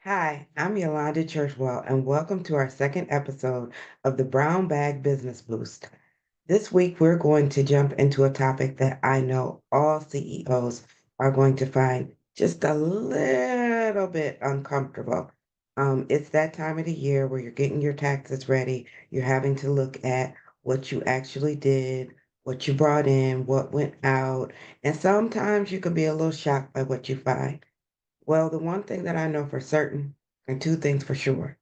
Hi, I'm Yolanda Churchwell, and welcome to our second episode of the Brown Bag Business Boost. This week, we're going to jump into a topic that I know all CEOs are going to find just a little bit uncomfortable. It's that time of the year where you're getting your taxes ready, you're having to look at what you actually did, what you brought in, what went out, and sometimes you can be a little shocked by what you find. Well, the one thing that I know for certain, and two things for sure,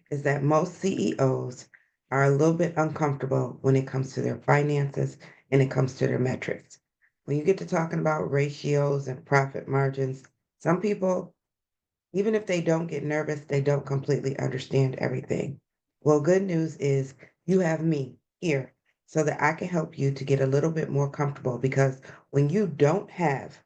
is that most CEOs are a little bit uncomfortable when it comes to their finances and it comes to their metrics. When you get to talking about ratios and profit margins, some people, even if they don't get nervous, they don't completely understand everything. Well, good news is you have me here so that I can help you to get a little bit more comfortable because when you don't have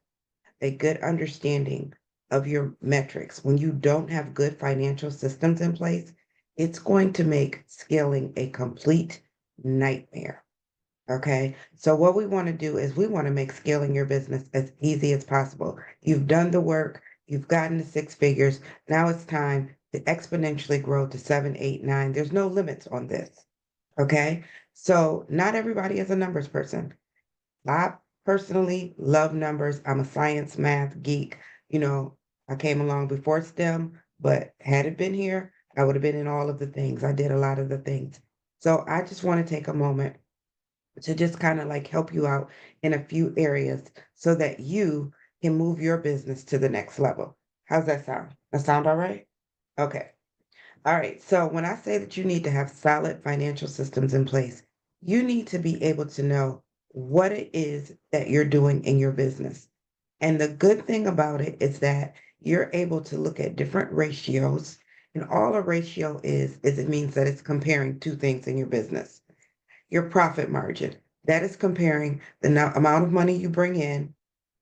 a good understanding of your metrics, when you don't have good financial systems in place, it's going to make scaling a complete nightmare. Okay. So, what we want to do is we want to make scaling your business as easy as possible. You've done the work, you've gotten to six figures. Now it's time to exponentially grow to seven, eight, nine. There's no limits on this. Okay. So, not everybody is a numbers person. I personally love numbers. I'm a science math geek. You know, I came along before STEM, but had it been here, I would have been in all of the things. I did a lot of the things. So I just want to take a moment to just kind of like help you out in a few areas so that you can move your business to the next level. How's that sound? That sound all right? Okay. All right. So when I say that you need to have solid financial systems in place, you need to be able to know what it is that you're doing in your business. And the good thing about it is that you're able to look at different ratios. And all a ratio is it means that it's comparing two things in your business. Your profit margin, that is comparing the amount of money you bring in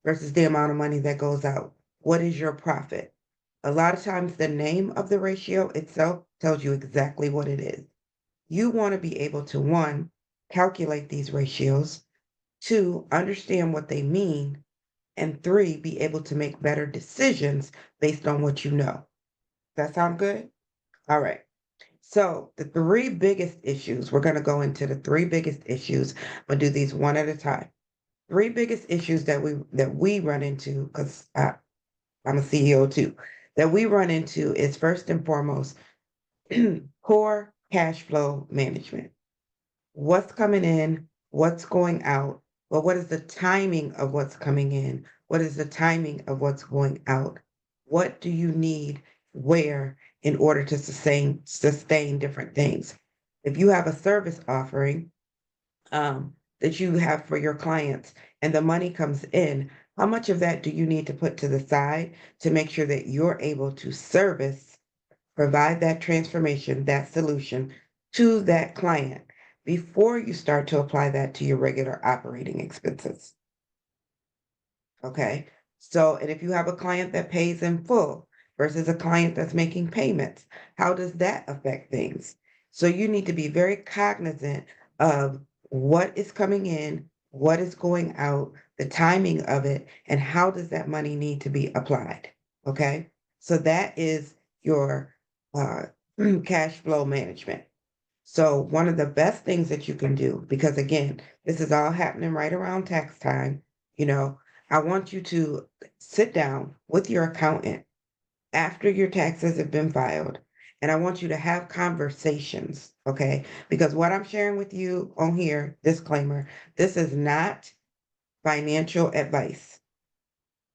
versus the amount of money that goes out. What is your profit? A lot of times, the name of the ratio itself tells you exactly what it is. You want to be able to, one, calculate these ratios, two, understand what they mean, and three, be able to make better decisions based on what you know. That sound good? All right. So, the three biggest issues, we're going to go into the three biggest issues. I'm going to do these one at a time. Three biggest issues that we run into because I'm a CEO too, that we run into is first and foremost poor cash flow management. What's coming in, what's going out, but what is the timing of what's coming in? What is the timing of what's going out? What do you need where in order to sustain different things? If you have a service offering, that you have for your clients and the money comes in, how much of that do you need to put to the side to make sure that you're able to provide that transformation, that solution to that client before you start to apply that to your regular operating expenses? Okay. So, and if you have a client that pays in full versus a client that's making payments, how does that affect things? So, you need to be very cognizant of what is coming in, what is going out, the timing of it, and how does that money need to be applied? Okay. So, that is your uh, cash flow management. So, one of the best things that you can do, because again, this is all happening right around tax time, you know, I want you to sit down with your accountant after your taxes have been filed, and I want you to have conversations, okay? Because what I'm sharing with you on here, disclaimer, this is not financial advice.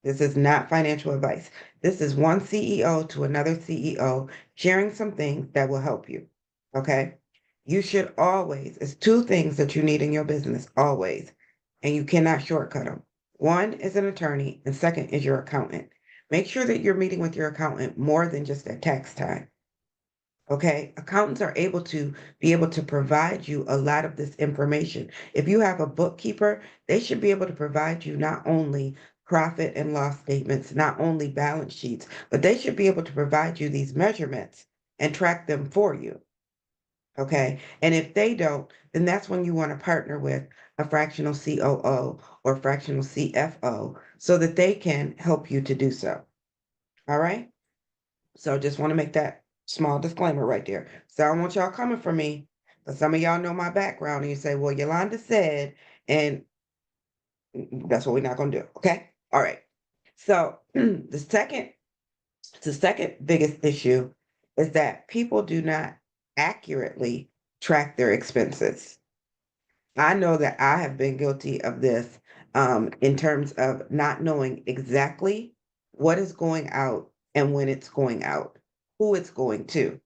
This is not financial advice. This is one CEO to another CEO sharing some things that will help you. Okay. You should always, it's two things that you need in your business, always, and you cannot shortcut them. One is an attorney, and second is your accountant. Make sure that you're meeting with your accountant more than just at tax time. Okay, accountants are able to provide you a lot of this information. If you have a bookkeeper, they should be able to provide you not only profit and loss statements, not only balance sheets, but they should be able to provide you these measurements and track them for you. Okay, and if they don't, then that's when you want to partner with a fractional COO or fractional CFO so that they can help you to do so. All right. So just want to make that small disclaimer right there. So I don't want y'all coming for me, but some of y'all know my background and you say, well, Yolanda said, and that's what we're not going to do. Okay. All right. So the second biggest issue is that people do not accurately track their expenses. I know that I have been guilty of this in terms of not knowing exactly what is going out and when it's going out, who it's going to.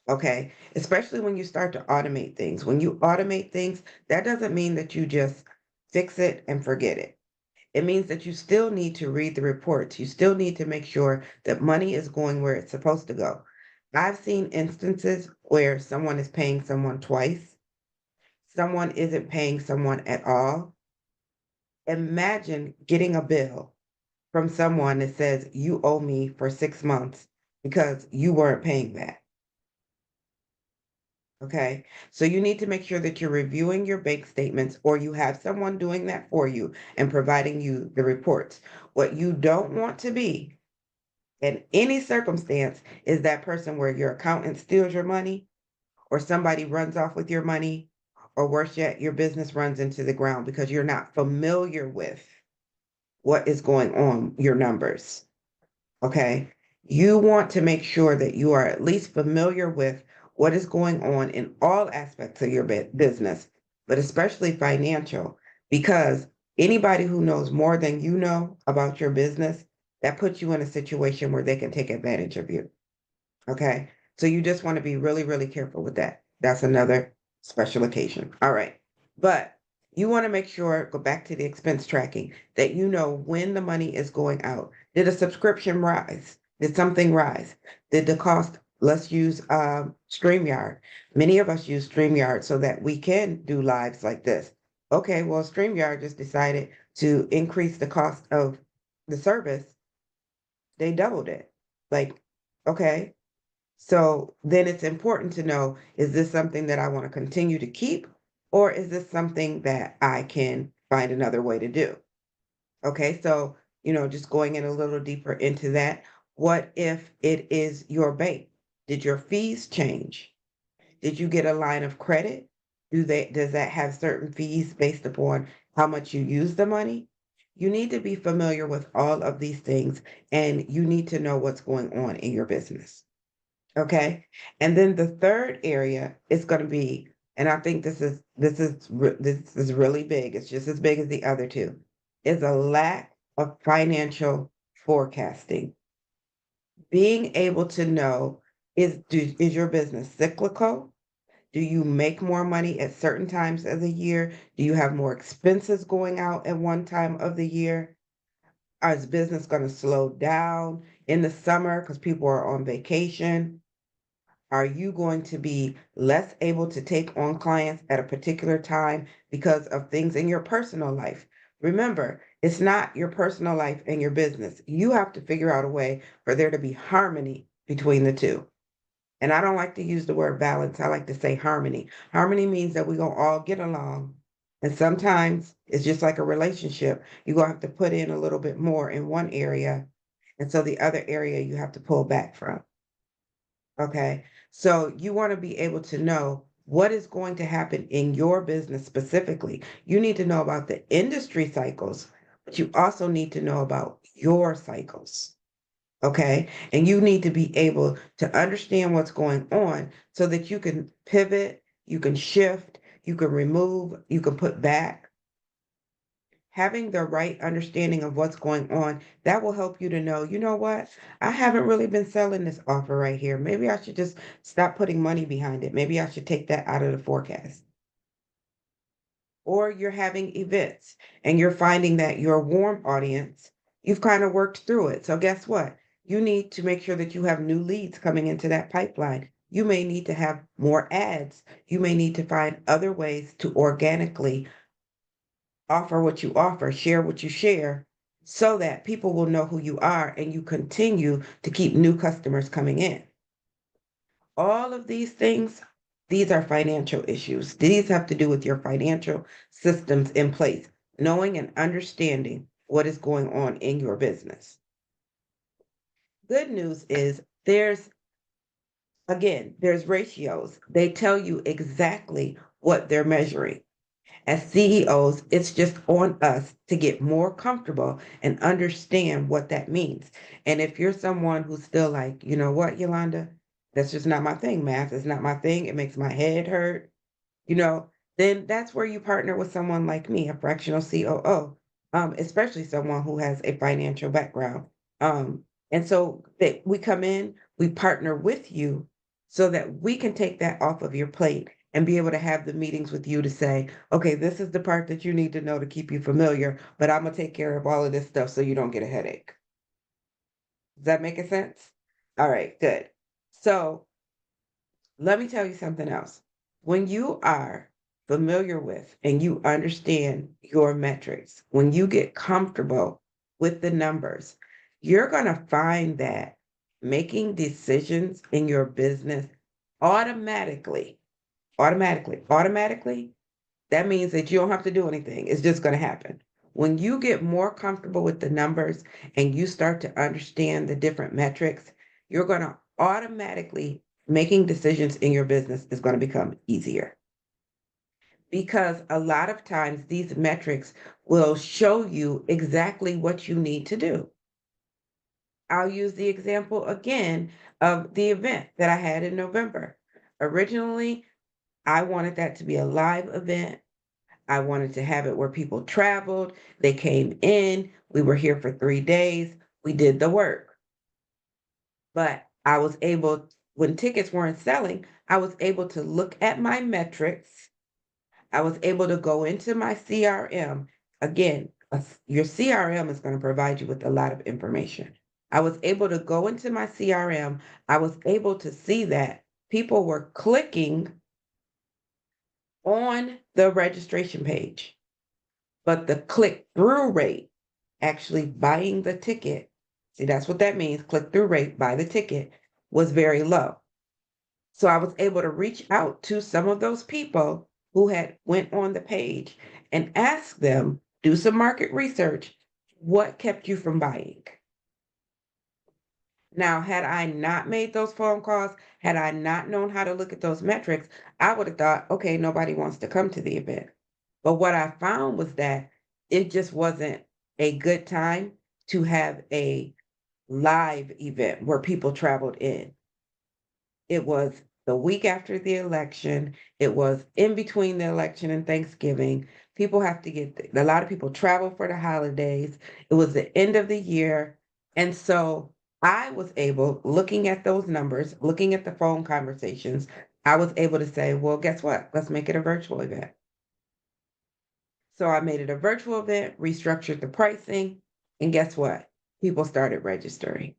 Okay. Especially when you start to automate things. When you automate things, that doesn't mean that you just fix it and forget it. It means that you still need to read the reports. You still need to make sure that money is going where it's supposed to go. I've seen instances where someone is paying someone twice, someone isn't paying someone at all. Imagine getting a bill from someone that says you owe me for 6 months because you weren't paying that. Okay. So you need to make sure that you're reviewing your bank statements or you have someone doing that for you and providing you the reports. What you don't want to be in any circumstance is that person where your accountant steals your money or somebody runs off with your money, or worse yet, your business runs into the ground because you're not familiar with what is going on, your numbers. Okay. You want to make sure that you are at least familiar with what is going on in all aspects of your business, but especially financial, because anybody who knows more than you know about your business, that puts you in a situation where they can take advantage of you. Okay. So you just want to be really, really careful with that. That's another special occasion. All right. But you want to make sure, go back to the expense tracking, that you know when the money is going out. Did a subscription rise? Did something rise? Did the cost, let's use StreamYard. Many of us use StreamYard so that we can do lives like this. Okay, well, StreamYard just decided to increase the cost of the service. They doubled it. Like, okay, so then it's important to know, is this something that I want to continue to keep, or is this something that I can find another way to do? Okay, so, just going in a little deeper into that, what if it is your bank? Did your fees change? Did you get a line of credit? Does that have certain fees based upon how much you use the money? You need to be familiar with all of these things and you need to know what's going on in your business. Okay. And then the third area is going to be, and I think this is really big. It's just as big as the other two, is a lack of financial forecasting. Being able to know, is your business cyclical? Do you make more money at certain times of the year? Do you have more expenses going out at one time of the year? Is business going to slow down in the summer because people are on vacation? Are you going to be less able to take on clients at a particular time because of things in your personal life? Remember, it's not your personal life and your business. You have to figure out a way for there to be harmony between the two. And I don't like to use the word balance. I like to say harmony. Harmony means that we're going to all get along. And sometimes it's just like a relationship. You're going to have to put in a little bit more in one area. And so the other area you have to pull back from. Okay. So you want to be able to know what is going to happen in your business specifically. You need to know about the industry cycles, but you also need to know about your cycles. Okay. And you need to be able to understand what's going on so that you can pivot, you can shift, you can remove, you can put back. Having the right understanding of what's going on, that will help you to know, you know what? I haven't really been selling this offer right here. Maybe I should just stop putting money behind it. Maybe I should take that out of the forecast. Or you're having events and you're finding that your warm audience, you've kind of worked through it. So guess what? You need to make sure that you have new leads coming into that pipeline. You may need to have more ads. You may need to find other ways to organically offer what you offer, share what you share, so that people will know who you are and you continue to keep new customers coming in. All of these things, these are financial issues. These have to do with your financial systems in place, knowing and understanding what is going on in your business. Good news is There's, again, there's ratios. They tell you exactly what they're measuring. As CEOs, it's just on us to get more comfortable and understand what that means. And if you're someone who's still like, you know what, Yolanda, that's just not my thing. Math is not my thing. It makes my head hurt, you know, then that's where you partner with someone like me, a fractional COO, especially someone who has a financial background. And so that we come in, we partner with you so that we can take that off of your plate and be able to have the meetings with you to say, okay, this is the part that you need to know to keep you familiar, but I'm gonna take care of all of this stuff so you don't get a headache. Does that make a sense? All right, good. So let me tell you something else. When you are familiar with and you understand your metrics, when you get comfortable with the numbers, you're going to find that making decisions in your business automatically, automatically, that means that you don't have to do anything. It's just going to happen. When you get more comfortable with the numbers and you start to understand the different metrics, you're going to automatically making decisions in your business is going to become easier because a lot of times these metrics will show you exactly what you need to do. I'll use the example again of the event that I had in November. Originally, I wanted that to be a live event. I wanted to have it where people traveled, they came in, we were here for 3 days, we did the work. But I was able, when tickets weren't selling, I was able to look at my metrics. I was able to go into my CRM. Again, your CRM is going to provide you with a lot of information. I was able to go into my CRM. I was able to see that people were clicking on the registration page, but the click-through rate, actually buying the ticket, see, that's what that means, click-through rate, buy the ticket, was very low. So I was able to reach out to some of those people who had went on the page and ask them, do some market research, what kept you from buying? Now, had I not made those phone calls, had I not known how to look at those metrics, I would have thought, okay, nobody wants to come to the event. But what I found was that it just wasn't a good time to have a live event where people traveled in. It was the week after the election. It was in between the election and Thanksgiving. People have to get, a lot of people travel for the holidays. It was the end of the year. And so I was able, looking at those numbers, looking at the phone conversations, I was able to say, well, guess what? Let's make it a virtual event. So I made it a virtual event, restructured the pricing, and guess what? People started registering.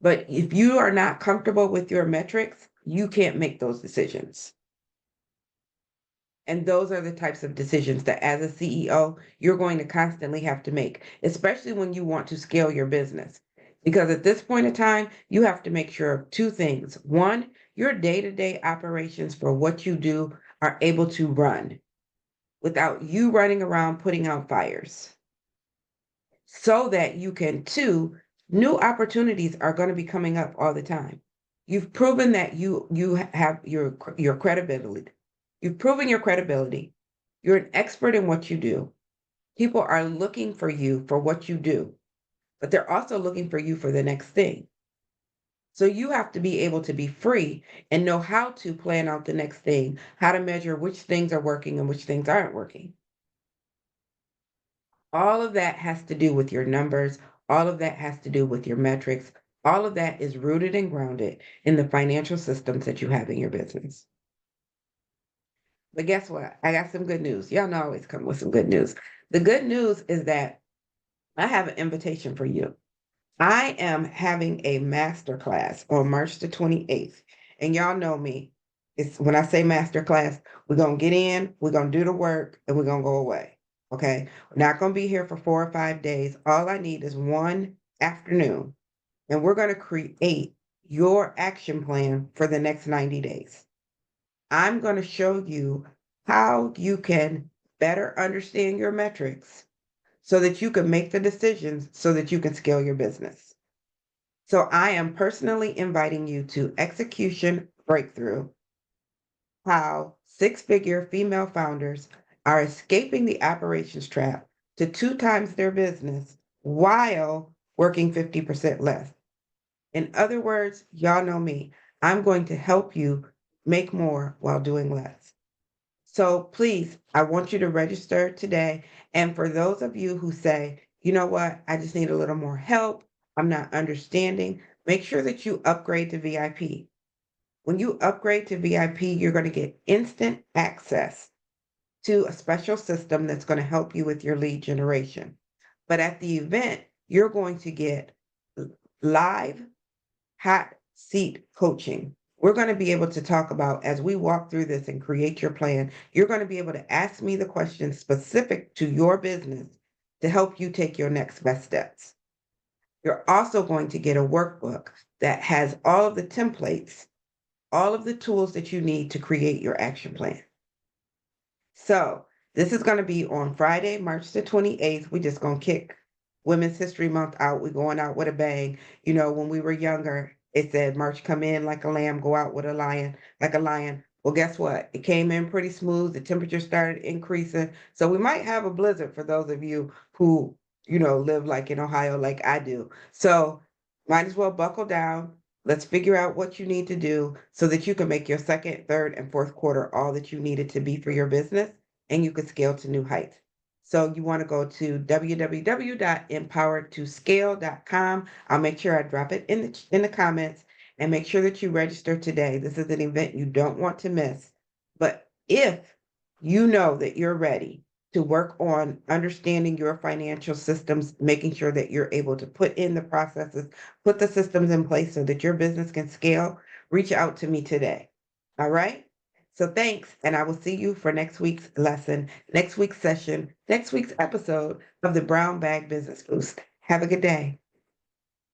But if you are not comfortable with your metrics, you can't make those decisions. And those are the types of decisions that as a CEO, you're going to constantly have to make, especially when you want to scale your business. Because at this point in time, you have to make sure of two things. One, your day-to-day operations for what you do are able to run without you running around putting out fires. So that you can, two, new opportunities are going to be coming up all the time. You've proven that you have your credibility. You've proven your credibility. You're an expert in what you do. People are looking for you for what you do, but they're also looking for you for the next thing. So you have to be able to be free and know how to plan out the next thing, how to measure which things are working and which things aren't working. All of that has to do with your numbers. All of that has to do with your metrics. All of that is rooted and grounded in the financial systems that you have in your business. But guess what? I got some good news. Y'all know I always come with some good news. The good news is that I have an invitation for you. I am having a master class on March the 28th. And y'all know me. It's when I say master class, we're gonna get in, we're gonna do the work, and we're gonna go away. Okay. We're not gonna be here for 4 or 5 days. All I need is one afternoon, and we're gonna create your action plan for the next 90 days. I'm gonna show you how you can better understand your metrics so that you can make the decisions so that you can scale your business. So I am personally inviting you to Execution Breakthrough: How Six-Figure Female Founders Are Escaping the Operations Trap to Two Times Their Business while working 50% less. In other words, y'all know me. I'm going to help you make more while doing less. So please, I want you to register today. And for those of you who say, you know what, I just need a little more help, I'm not understanding, make sure that you upgrade to VIP. When you upgrade to VIP, you're going to get instant access to a special system that's going to help you with your lead generation. But at the event, you're going to get live hot seat coaching. We're going to be able to talk about, as we walk through this and create your plan, you're going to be able to ask me the questions specific to your business to help you take your next best steps. You're also going to get a workbook that has all of the templates, all of the tools that you need to create your action plan. So this is going to be on Friday, March the 28th. We're just going to kick Women's History Month out. We're going out with a bang. You know, when we were younger, it said, March come in like a lamb, go out with a lion, like a lion. Well, guess what? It came in pretty smooth. The temperature started increasing. So we might have a blizzard for those of you who, live like in Ohio, like I do. So might as well buckle down. Let's figure out what you need to do so that you can make your second, third, and fourth quarter all that you need it to be for your business, and you can scale to new heights. So you want to go to www.empoweredtoscale.com. I'll make sure I drop it in the comments, and make sure that you register today. This is an event you don't want to miss. But if you know that you're ready to work on understanding your financial systems, making sure that you're able to put in the processes, put the systems in place so that your business can scale, reach out to me today. All right? So thanks, and I will see you for next week's lesson, next week's session, next week's episode of the Brown Bag Business Boost. Have a good day.